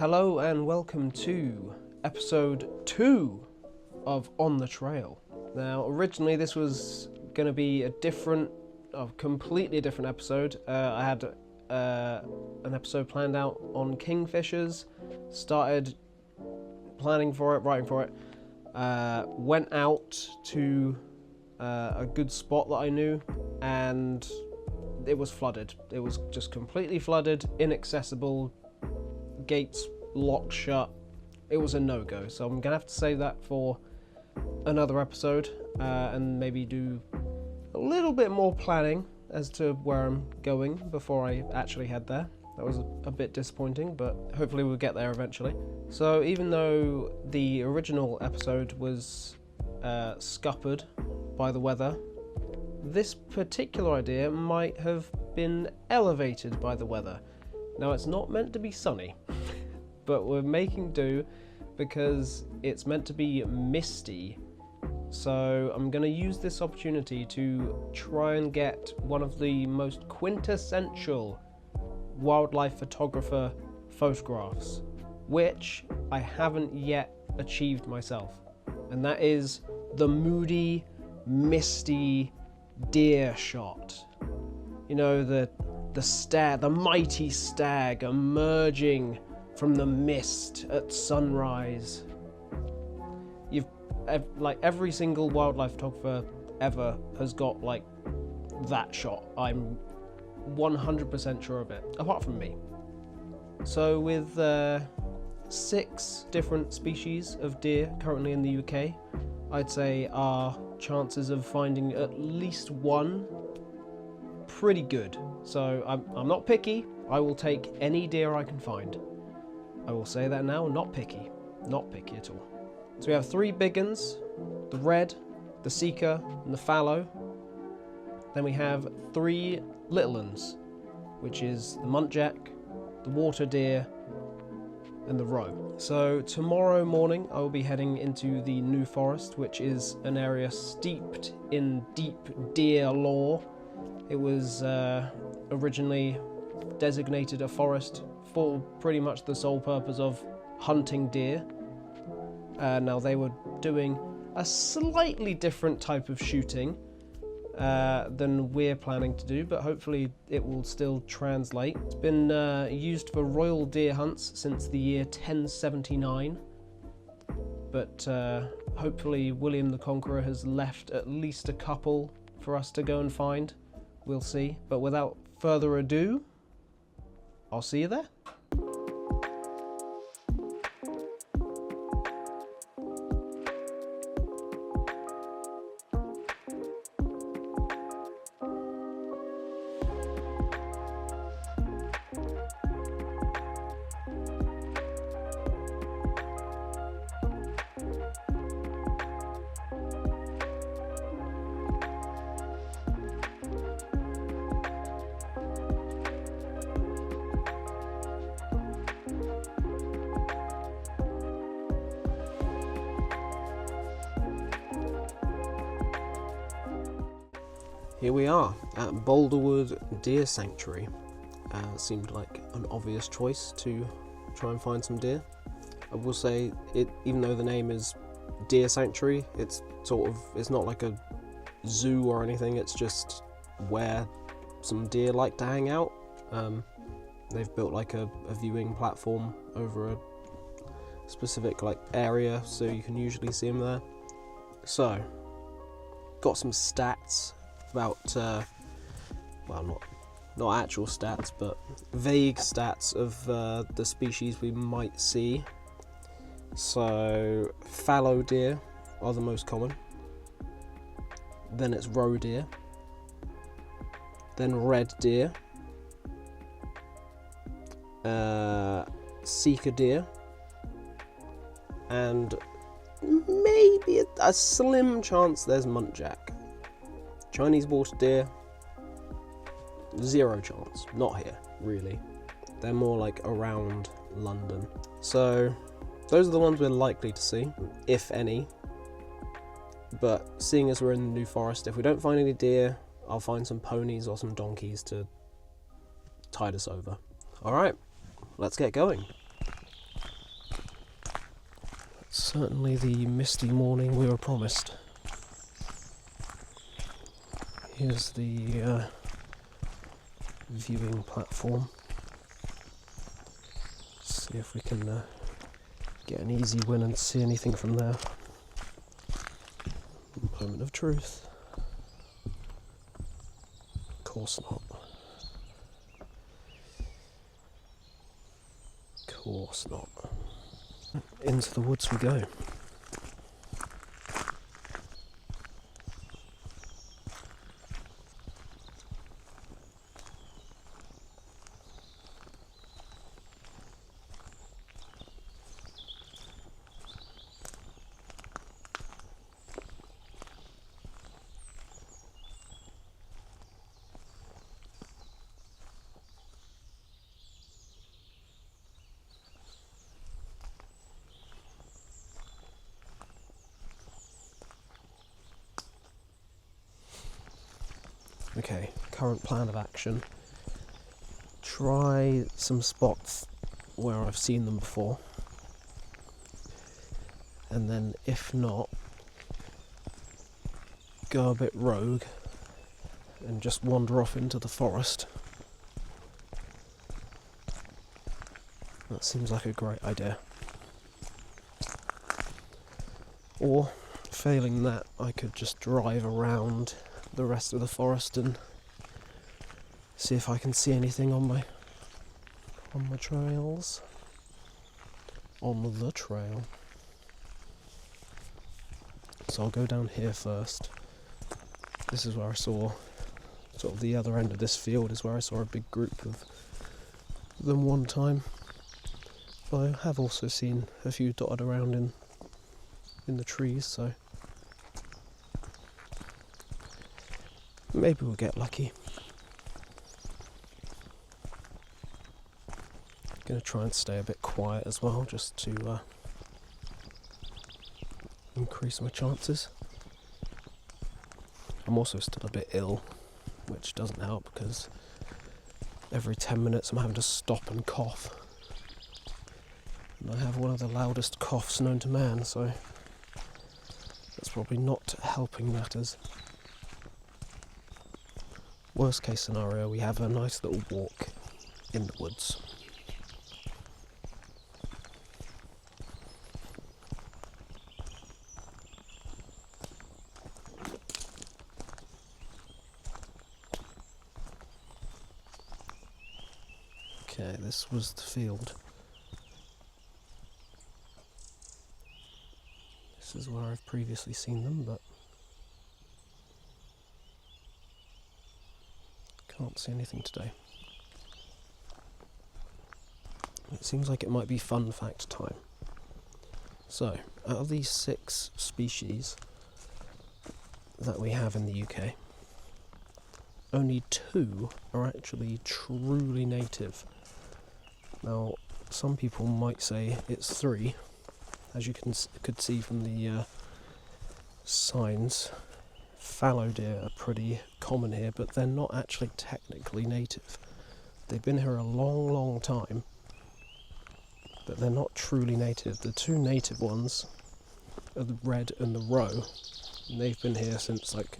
Hello and welcome to episode 2 of On the Trail. Now, originally this was going to be a completely different episode. I had an episode planned out on kingfishers, started planning for it, writing for it, went out to a good spot that I knew, and it was flooded. It was just completely flooded, inaccessible, gates locked shut. It was a no-go, so I'm gonna have to save that for another episode and maybe do a little bit more planning as to where I'm going before I actually head there. That was a bit disappointing, but hopefully we'll get there eventually. So even though the original episode was scuppered by the weather, this particular idea might have been elevated by the weather. Now, it's not meant to be sunny, but we're making do because it's meant to be misty. So I'm going to use this opportunity to try and get one of the most quintessential wildlife photographer photographs, which I haven't yet achieved myself. And that is the moody, misty deer shot. You know, the mighty stag emerging from the mist at sunrise. Like every single wildlife photographer ever has got like that shot. I'm 100% sure of it, apart from me. So with 6 different species of deer currently in the UK, I'd say our chances of finding at least one pretty good. So I'm not picky. I will take any deer I can find. I will say that now, not picky at all. So we have 3 big uns, the red, the seeker, and the fallow. Then we have 3 little uns, which is the muntjac, the water deer, and the roe. So tomorrow morning I will be heading into the New Forest, which is an area steeped in deep deer lore. It was originally designated a forest for pretty much the sole purpose of hunting deer. Now they were doing a slightly different type of shooting than we're planning to do, but hopefully it will still translate. It's been used for royal deer hunts since the year 1079, but hopefully William the Conqueror has left at least a couple for us to go and find. We'll see. But without further ado, I'll see you there. Here we are at Boulderwood Deer Sanctuary. Seemed like an obvious choice to try and find some deer. I will say, even though the name is Deer Sanctuary, it's not like a zoo or anything, it's just where some deer like to hang out. They've built like a viewing platform over a specific like area, so you can usually see them there. So, got some stats about, well, not actual stats, but vague stats of the species we might see. So fallow deer are the most common, then it's roe deer, then red deer, seeker deer, and maybe a slim chance there's muntjac. Chinese water deer, 0 chance. Not here, really. They're more like around London. So those are the ones we're likely to see, if any. But seeing as we're in the New Forest, if we don't find any deer, I'll find some ponies or some donkeys to tide us over. Alright, let's get going. Certainly the misty morning we were promised. Here's the viewing platform. See if we can get an easy win and see anything from there. Moment of truth. Of course not. Of course not. Into the woods we go. Okay, current plan of action. Try some spots where I've seen them before. And then if not, go a bit rogue and just wander off into the forest. That seems like a great idea. Or, failing that, I could just drive around the rest of the forest and see if I can see anything on my trails. On the trail. So I'll go down here first. This is where I saw, sort of the other end of this field is where I saw a big group of them one time. But I have also seen a few dotted around in the trees, so maybe we'll get lucky. Gonna try and stay a bit quiet as well, just to increase my chances. I'm also still a bit ill, which doesn't help because every 10 minutes I'm having to stop and cough. And I have one of the loudest coughs known to man, so that's probably not helping matters. Worst case scenario, we have a nice little walk in the woods. Okay, this was the field. This is where I've previously seen them, but can't see anything today. It seems like it might be fun fact time. So, out of these 6 species that we have in the UK, only 2 are actually truly native. Now, some people might say it's 3, as you could see from the signs. Fallow deer are pretty common here, but they're not actually technically native. They've been here a long, long time, but they're not truly native. The 2 native ones are the red and the roe, and they've been here since like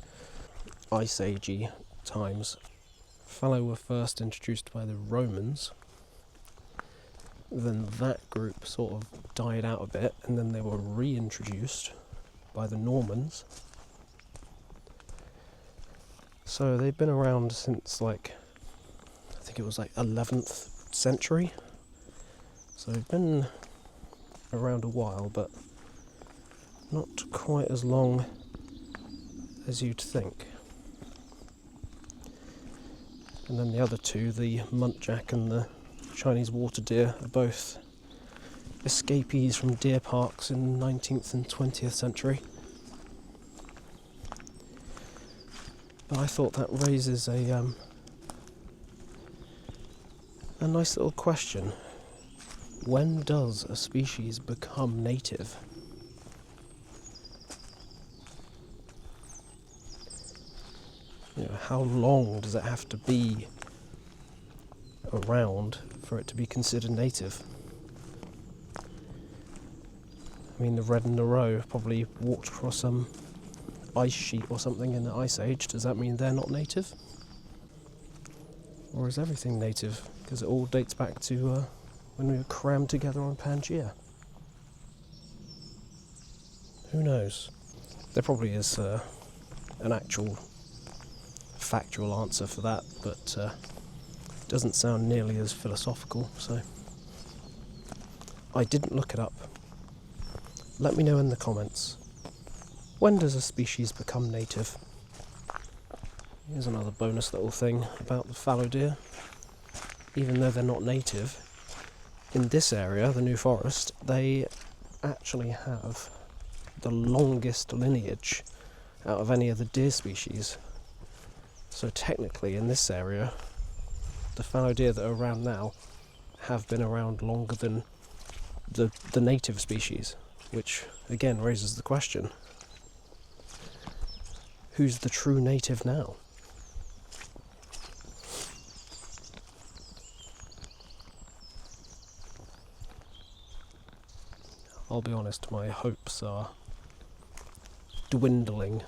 Ice Agey times. Fallow were first introduced by the Romans, then that group sort of died out a bit, and then they were reintroduced by the Normans. So they've been around since like, I think it was like 11th century. So they've been around a while, but not quite as long as you'd think. And then the other 2, the muntjac and the Chinese water deer, are both escapees from deer parks in the 19th and 20th century. But I thought that raises a nice little question. When does a species become native? You know, how long does it have to be around for it to be considered native? I I mean, the red in the row probably walked across some ice sheet or something in the Ice Age. Does that mean they're not native? Or is everything native? Because it all dates back to when we were crammed together on Pangaea. Who knows? There probably is an actual factual answer for that, but it doesn't sound nearly as philosophical, so I didn't look it up. Let me know in the comments. When does a species become native? Here's another bonus little thing about the fallow deer. Even though they're not native, in this area, the New Forest, they actually have the longest lineage out of any of the deer species. So technically in this area, the fallow deer that are around now have been around longer than the native species, which again raises the question, who's the true native now? I'll be honest, my hopes are dwindling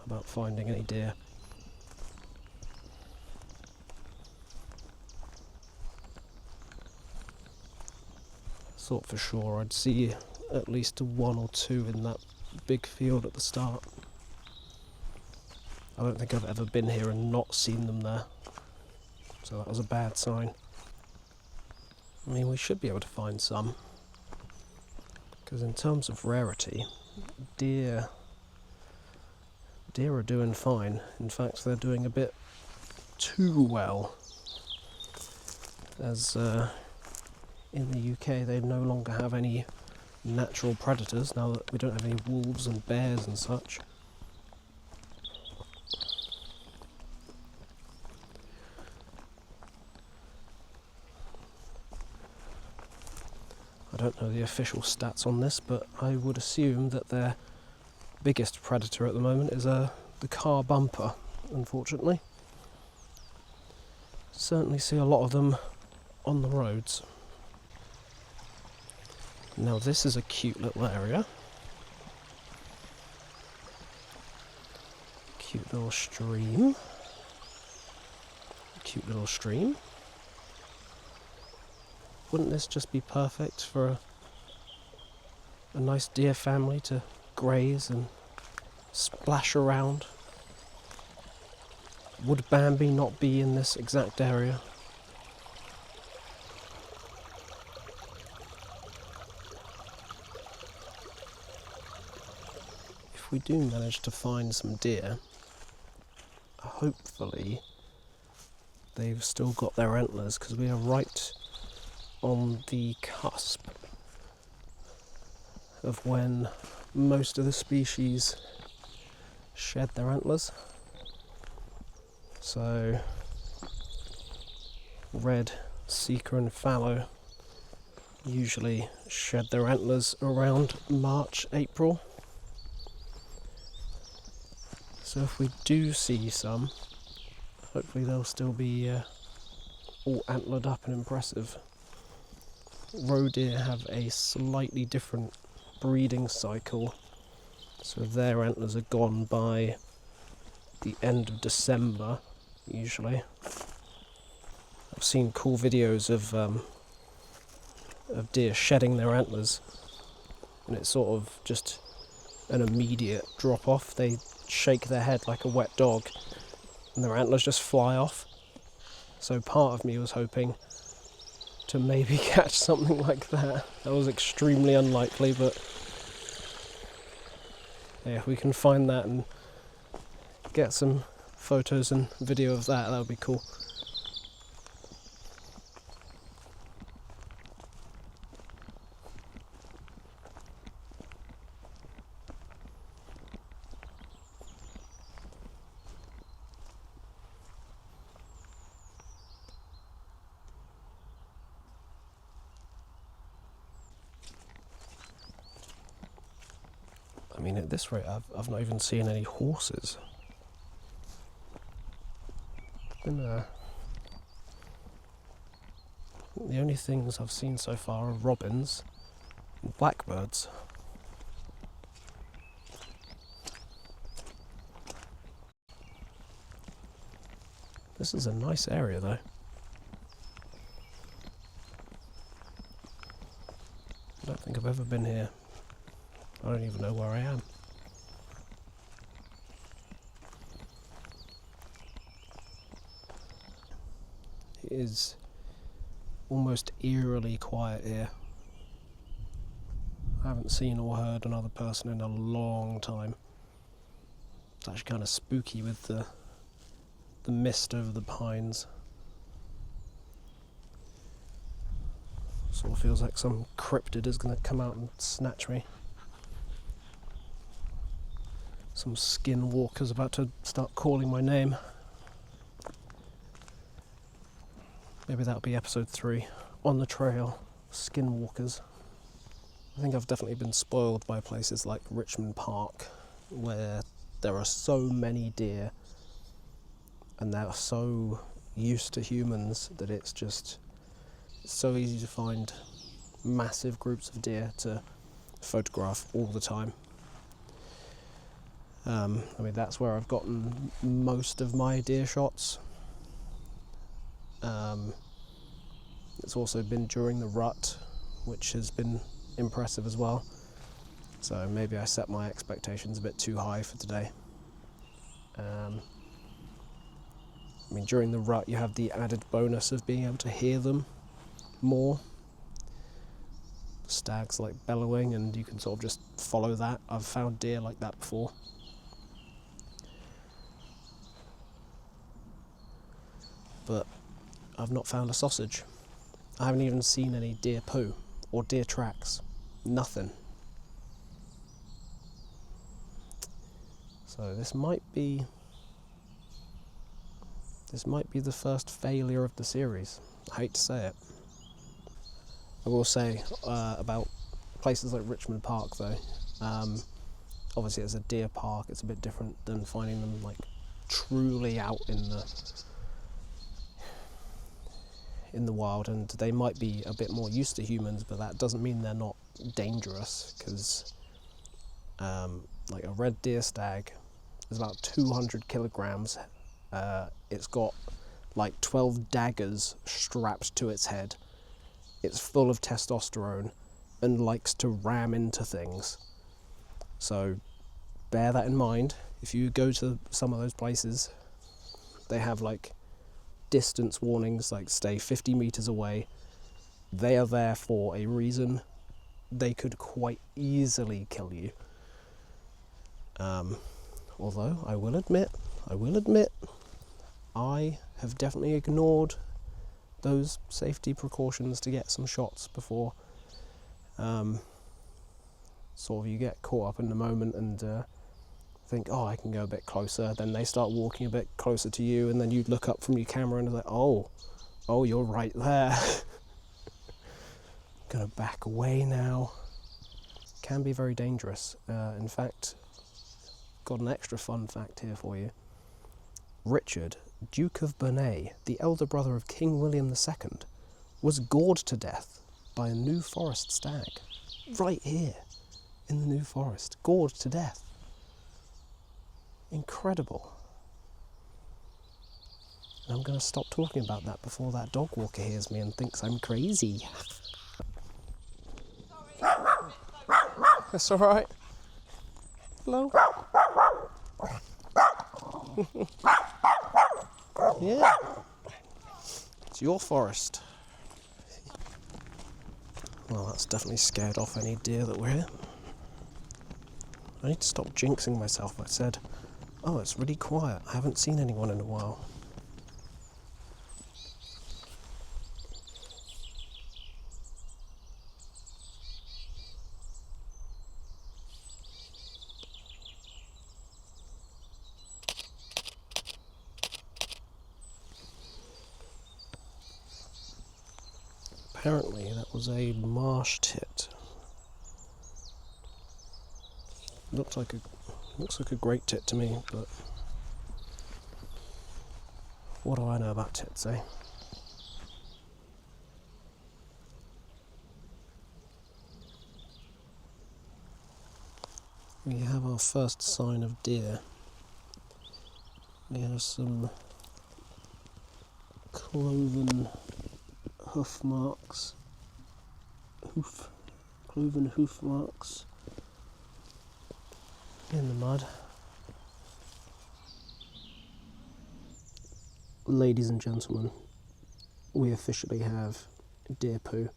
about finding any deer. Thought for sure I'd see at least one or two in that big field at the start. I don't think I've ever been here and not seen them there, so that was a bad sign. I mean, we should be able to find some, because in terms of rarity, deer are doing fine. In fact, they're doing a bit too well, as in the UK they no longer have any natural predators now that we don't have any wolves and bears and such. I don't know the official stats on this, but I would assume that their biggest predator at the moment is the car bumper, unfortunately. Certainly see a lot of them on the roads. Now this is a cute little area. Cute little stream. Cute little stream. Wouldn't this just be perfect for a nice deer family to graze and splash around? Would Bambi not be in this exact area? If we do manage to find some deer, hopefully they've still got their antlers, because we are right on the cusp of when most of the species shed their antlers. So red, seeker and fallow usually shed their antlers around March, April. So if we do see some, hopefully they'll still be all antlered up and impressive. Roe deer have a slightly different breeding cycle, so their antlers are gone by the end of December usually. I've seen cool videos of deer shedding their antlers, and it's sort of just an immediate drop off. They shake their head like a wet dog and their antlers just fly off. So part of me was hoping to maybe catch something like that. That was extremely unlikely, but yeah, if we can find that and get some photos and video of that, that would be cool. I mean, at this rate, I've not even seen any horses. The only things I've seen so far are robins and blackbirds. This is a nice area though. I don't think I've ever been here. I don't even know where I am. It is almost eerily quiet here. I haven't seen or heard another person in a long time. It's actually kind of spooky with the mist over the pines. Sort of feels like some cryptid is going to come out and snatch me. Some skinwalker's about to start calling my name. Maybe that'll be episode 3. On the trail, skinwalkers. I think I've definitely been spoiled by places like Richmond Park, where there are so many deer and they're so used to humans that it's just so easy to find massive groups of deer to photograph all the time. I mean, that's where I've gotten most of my deer shots. It's also been during the rut, which has been impressive as well. So maybe I set my expectations a bit too high for today. I mean, during the rut you have the added bonus of being able to hear them more. Stags like bellowing, and you can sort of just follow that. I've found deer like that before. But I've not found a sausage. I haven't even seen any deer poo or deer tracks. Nothing. So this might be the first failure of the series. I hate to say it. I will say about places like Richmond Park though, obviously it's a deer park, it's a bit different than finding them like truly out in the wild, and they might be a bit more used to humans, but that doesn't mean they're not dangerous, because like a red deer stag is about 200 kilograms. It's got like 12 daggers strapped to its head. It's full of testosterone and likes to ram into things. So bear that in mind. If you go to some of those places, they have like distance warnings, like stay 50 meters away. They are there for a reason. They could quite easily kill you. Although I will admit, I have definitely ignored those safety precautions to get some shots before. Sort of you get caught up in the moment and think, oh, I can go a bit closer. Then they start walking a bit closer to you, and then you look up from your camera and it's like, oh, you're right there. Gonna back away now. Can be very dangerous. In fact, got an extra fun fact here for you. Richard, Duke of Burnet, the elder brother of King William II, was gored to death by a New Forest stag. Right here, in the New Forest, gored to death. Incredible. And I'm going to stop talking about that before that dog walker hears me and thinks I'm crazy. That's alright. Hello. Yeah. It's your forest. Well, that's definitely scared off any deer that were here. I need to stop jinxing myself. I said, oh, it's really quiet. I haven't seen anyone in a while. Apparently that was a marsh tit. Looks like a great tit to me, but what do I know about tits, eh? We have our first sign of deer. We have some cloven hoof marks. Cloven hoof marks in the mud. Ladies and gentlemen, we officially have deer poo.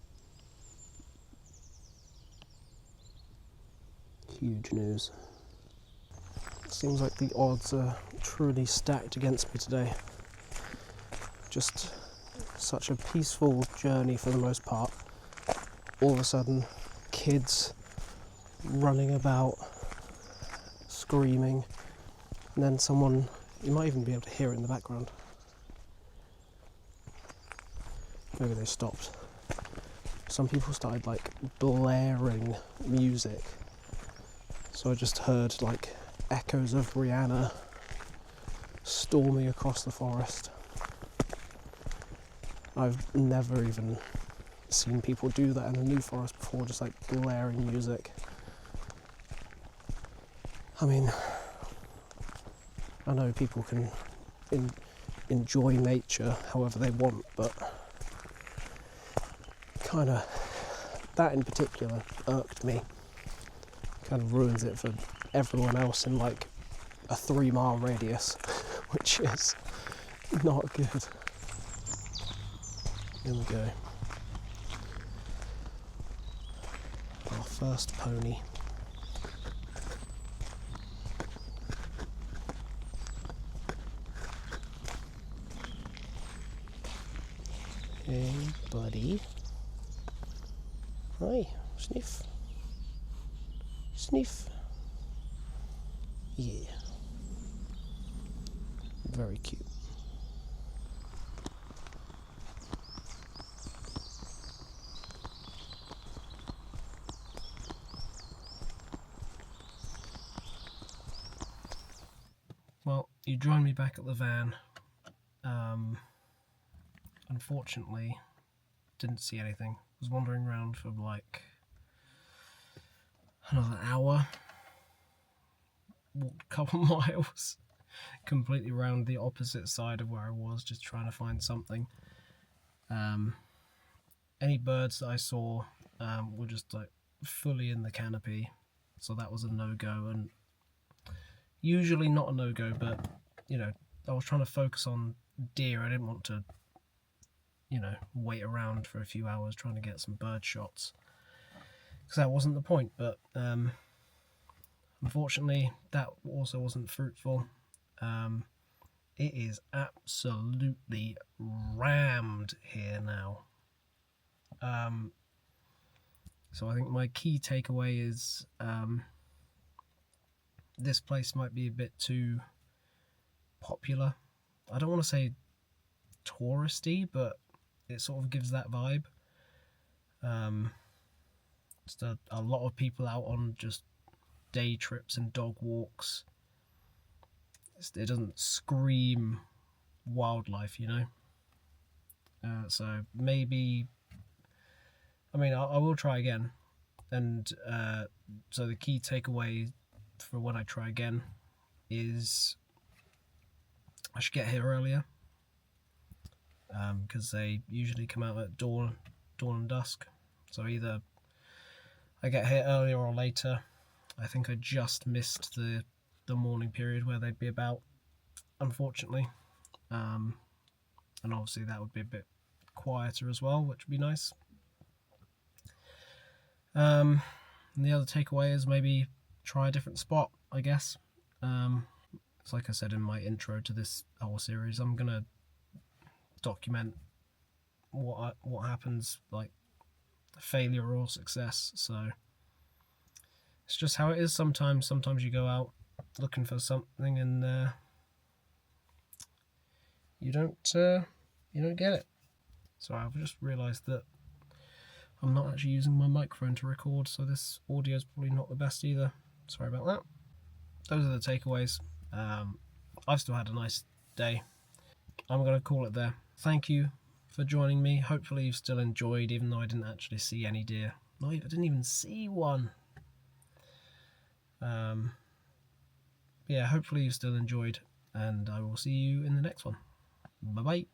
Huge news. Seems like the odds are truly stacked against me today. Just such a peaceful journey for the most part. All of a sudden, kids running about, screaming, and then someone, you might even be able to hear it in the background. Maybe they stopped. Some people started like blaring music. So I just heard like echoes of Rihanna storming across the forest. I've never even seen people do that in the New Forest before, just like blaring music. I mean, I know people can enjoy nature however they want, but kind of, that in particular irked me. Kind of ruins it for everyone else in like a 3-mile radius, which is not good. Here we go. Our first pony. Hey, buddy. Hi, sniff. Sniff. Yeah. Very cute. Well, you joined me back at the van. Unfortunately, didn't see anything. Was wandering around for like another hour. Walked a couple miles, completely round the opposite side of where I was, just trying to find something. Any birds that I saw were just like fully in the canopy, so that was a no-go, and usually not a no-go, but you know, I was trying to focus on deer. I didn't want to, you know, wait around for a few hours trying to get some bird shots, because that wasn't the point. But unfortunately, that also wasn't fruitful. It is absolutely rammed here now. So I think my key takeaway is this place might be a bit too popular. I don't want to say touristy, but it sort of gives that vibe. Just a lot of people out on just day trips and dog walks. It doesn't scream wildlife, you know. So maybe, I mean, I will try again. And so the key takeaway for when I try again is I should get here earlier, because they usually come out at dawn and dusk. So either I get here earlier or later. I think I just missed the morning period where they'd be about, unfortunately. And obviously that would be a bit quieter as well, which would be nice. And the other takeaway is maybe try a different spot, I guess. It's like I said in my intro to this whole series, I'm gonna document what happens, like failure or success. So it's just how it is sometimes. Sometimes you go out looking for something and you don't get it. So I've just realised that I'm not actually using my microphone to record, so this audio is probably not the best either. Sorry about that. Those are the takeaways. I've still had a nice day. I'm going to call it there. Thank you for joining me. Hopefully you've still enjoyed, even though I didn't actually see any deer. No, I didn't even see one. Yeah, hopefully you've still enjoyed, and I will see you in the next one. Bye-bye.